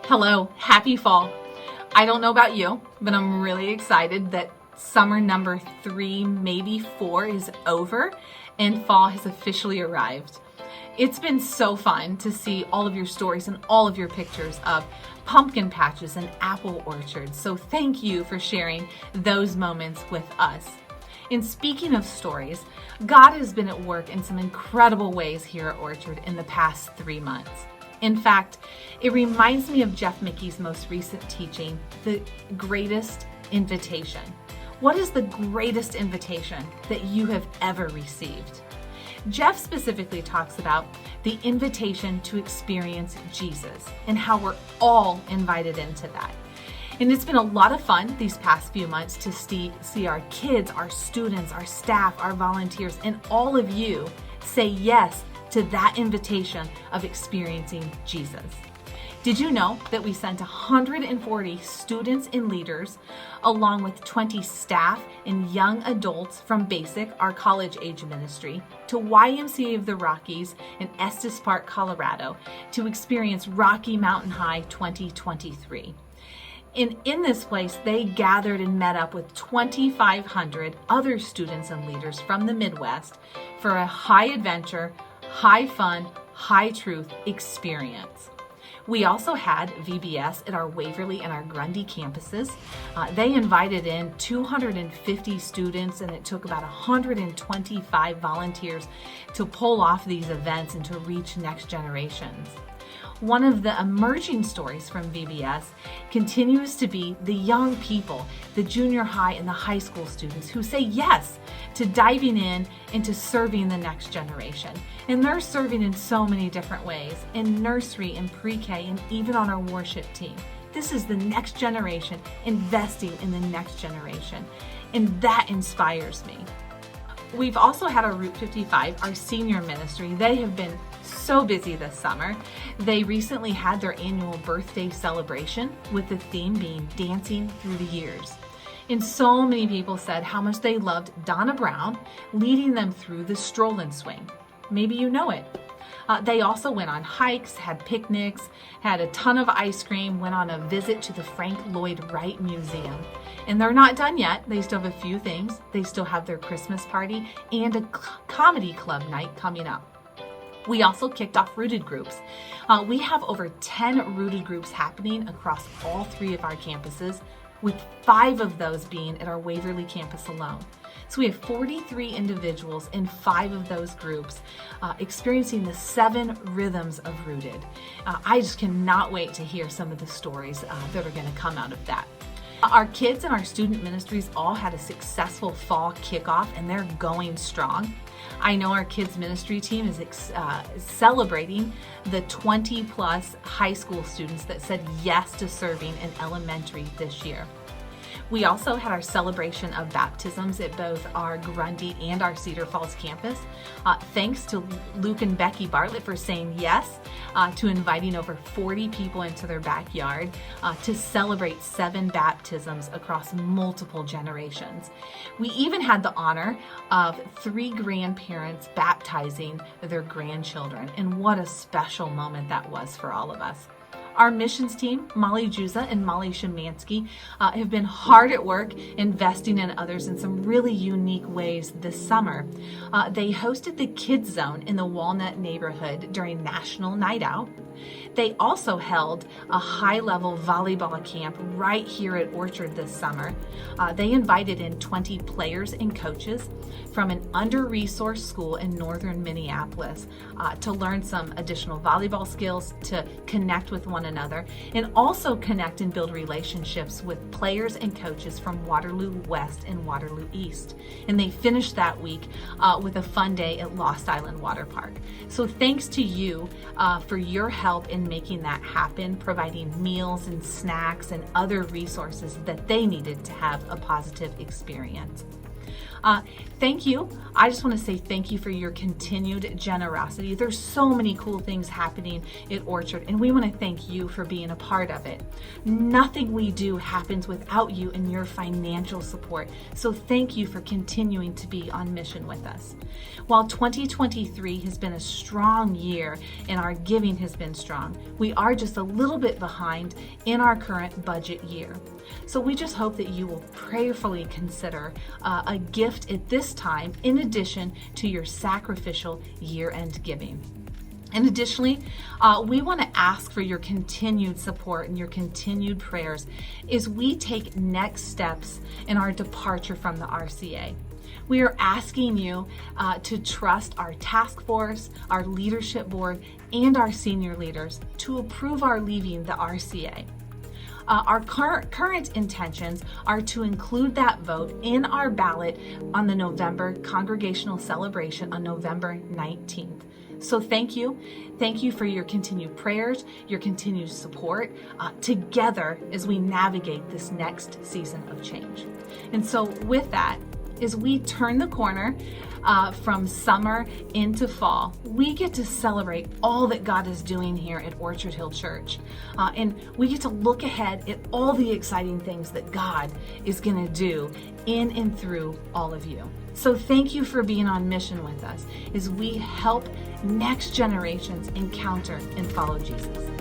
Hello, happy fall. I don't know about you, but I'm really excited that summer number 3, maybe 4 is over and fall has officially arrived. It's been so fun to see all of your stories and all of your pictures of pumpkin patches and apple orchards. So thank you for sharing those moments with us. And speaking of stories, God has been at work in some incredible ways here at Orchard in the past 3 months. In fact, it reminds me of Jeff Mickey's most recent teaching, The Greatest Invitation. What is the greatest invitation that you have ever received? Jeff specifically talks about the invitation to experience Jesus and how we're all invited into that. And it's been a lot of fun these past few months to see our kids, our students, our staff, our volunteers, and all of you say yes to that invitation of experiencing Jesus. Did you know that we sent 140 students and leaders, along with 20 staff and young adults from Basic, our college age ministry, to YMCA of the Rockies in Estes Park, Colorado, to experience Rocky Mountain High 2023. In this place, they gathered and met up with 2,500 other students and leaders from the Midwest for a high adventure, high fun, high truth experience. We also had VBS at our Waverly and our Grundy campuses. They invited in 250 students, and it took about 125 volunteers to pull off these events and to reach next generations. One of the emerging stories from VBS continues to be the young people, the junior high and the high school students who say yes to diving in and to serving the next generation. And they're serving in so many different ways, in nursery and pre-K and even on our worship team. This is the next generation investing in the next generation, and that inspires me. We've also had our Route 55, our senior ministry. They have been so busy this summer. They recently had their annual birthday celebration with the theme being Dancing Through the Years. And so many people said how much they loved Donna Brown leading them through the stroll and swing. Maybe you know it. They also went on hikes, had picnics, had a ton of ice cream, went on a visit to the Frank Lloyd Wright Museum. And they're not done yet. They still have a few things. They still have their Christmas party and a comedy club night coming up. We also kicked off rooted groups. We have over 10 rooted groups happening across all 3 of our campuses, with 5 of those being at our Waverly campus alone. So we have 43 individuals in 5 of those groups experiencing the 7 rhythms of rooted. I just cannot wait to hear some of the stories that are going to come out of that. Our kids and our student ministries all had a successful fall kickoff, and they're going strong. I know our kids ministry team is celebrating the 20 plus high school students that said yes to serving in elementary this year. We also had our celebration of baptisms at both our Grundy and our Cedar Falls campus. Thanks to Luke and Becky Bartlett for saying yes to inviting over 40 people into their backyard to celebrate 7 baptisms across multiple generations. We even had the honor of 3 grandparents baptizing their grandchildren, and what a special moment that was for all of us. Our missions team, Molly Juza and Molly Szymanski, have been hard at work investing in others in some really unique ways this summer. They hosted the Kids Zone in the Walnut neighborhood during National Night Out. They also held a high-level volleyball camp right here at Orchard this summer. They invited in 20 players and coaches from an under-resourced school in northern Minneapolis to learn some additional volleyball skills, to connect with one another, and also connect and build relationships with players and coaches from Waterloo West and Waterloo East. And they finished that week with a fun day at Lost Island Water Park. So thanks to you for your help in making that happen, providing meals and snacks and other resources that they needed to have a positive experience. Thank you. I just want to say thank you for your continued generosity. There's so many cool things happening at Orchard, and we want to thank you for being a part of it. Nothing we do happens without you and your financial support. So thank you for continuing to be on mission with us. While 2023 has been a strong year and our giving has been strong, we are just a little bit behind in our current budget year. So we just hope that you will prayerfully consider a gift at this time in addition to your sacrificial year-end giving. And additionally, we want to ask for your continued support and your continued prayers as we take next steps in our departure from the RCA. We are asking you to trust our task force, our leadership board, and our senior leaders to approve our leaving the RCA. Our current intentions are to include that vote in our ballot on the November congregational celebration on November 19th. So thank you. Thank you for your continued prayers, your continued support together as we navigate this next season of change. And so with that, as we turn the corner from summer into fall, we get to celebrate all that God is doing here at Orchard Hill Church. And we get to look ahead at all the exciting things that God is going to do in and through all of you. So thank you for being on mission with us as we help next generations encounter and follow Jesus.